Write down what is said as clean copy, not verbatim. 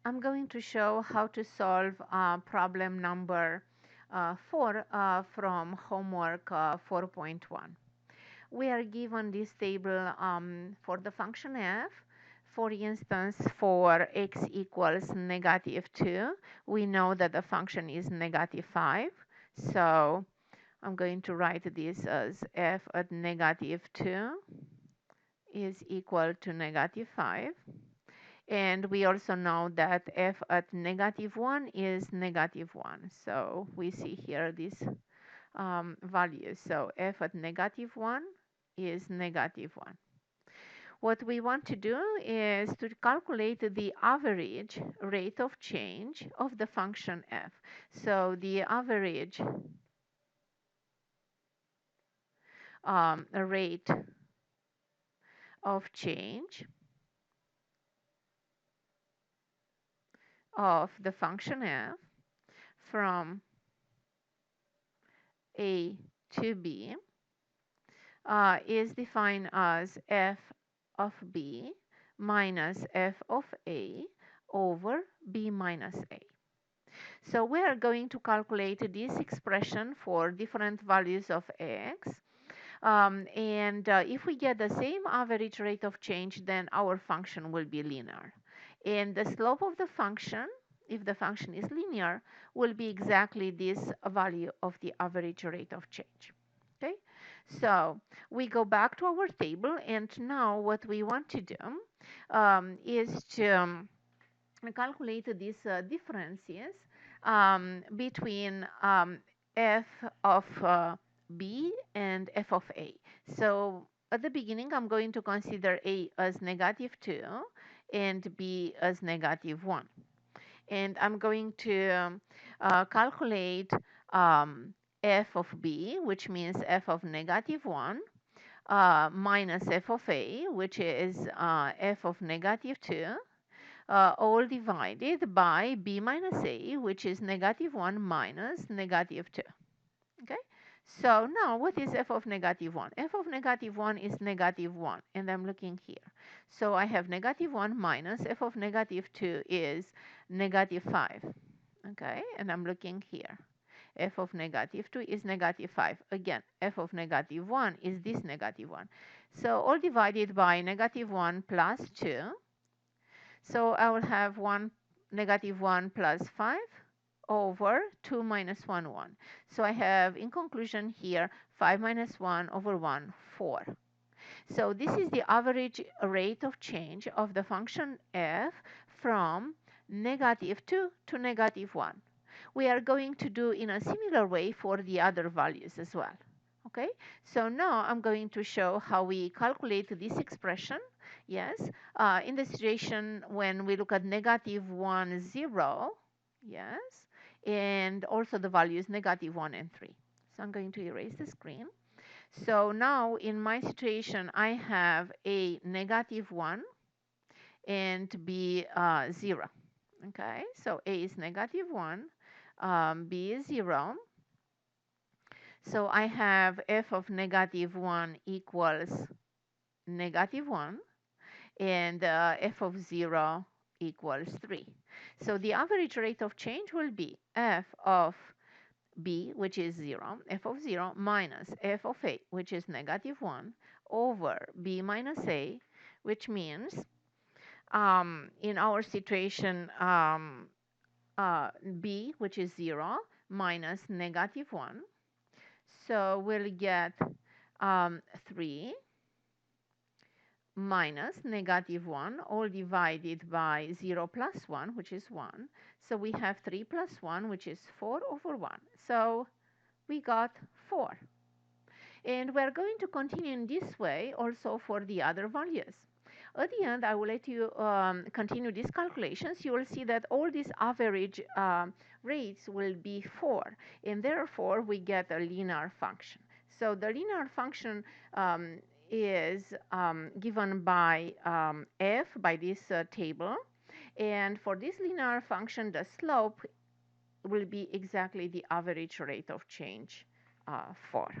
I'm going to show how to solve problem number 4 from homework 4.1. We are given this table for the function f. For instance, for x equals -2, we know that the function is -5. So I'm going to write this as f at -2 is equal to -5. And we also know that f at -1 is -1. So we see here this value. So f at -1 is -1. What we want to do is to calculate the average rate of change of the function f. So the average rate of change of the function f from a to b is defined as f of b minus f of a over b minus a. So we are going to calculate this expression for different values of x. And if we get the same average rate of change, then our function will be linear. And the slope of the function, if the function is linear, will be exactly this value of the average rate of change. Okay, so we go back to our table, and now what we want to do is to calculate these differences between f of b and f of a. So at the beginning, I'm going to consider a as -2 and b as -1. And I'm going to calculate f of b, which means f of -1, minus f of a, which is f of -2, all divided by b minus a, which is -1 minus -2. Okay? So now what is f of -1? F of -1 is -1, and I'm looking here. So I have -1 minus f of -2 is -5. Okay? And I'm looking here. F of -2 is -5. Again, f of -1 is this -1. So all divided by -1 plus 2. So I will have -1 plus 5 over 2 minus 1, 1. So I have, in conclusion here, 5 minus 1 over 1, 4. So this is the average rate of change of the function f from -2 to -1. We are going to do in a similar way for the other values as well. Okay, so now I'm going to show how we calculate this expression. Yes, in the situation when we look at -1, 0, yes, and also the values -1 and 3. So I'm going to erase the screen. So now in my situation, I have a -1 and b 0. Okay, so a is -1, b is 0. So I have f of -1 equals -1, and f of 0 equals 3. So the average rate of change will be f of b, which is 0, f of 0 minus f of a, which is -1, over b minus a, which means in our situation b, which is 0, minus -1. So we'll get 3 minus -1, all divided by 0 plus 1, which is 1. So we have 3 plus 1, which is 4 over 1. So we got 4. And we're going to continue in this way also for the other values. At the end, I will let you continue these calculations. You will see that all these average rates will be 4, and therefore we get a linear function. So the linear function is given by f, by this table, and for this linear function, the slope will be exactly the average rate of change 4.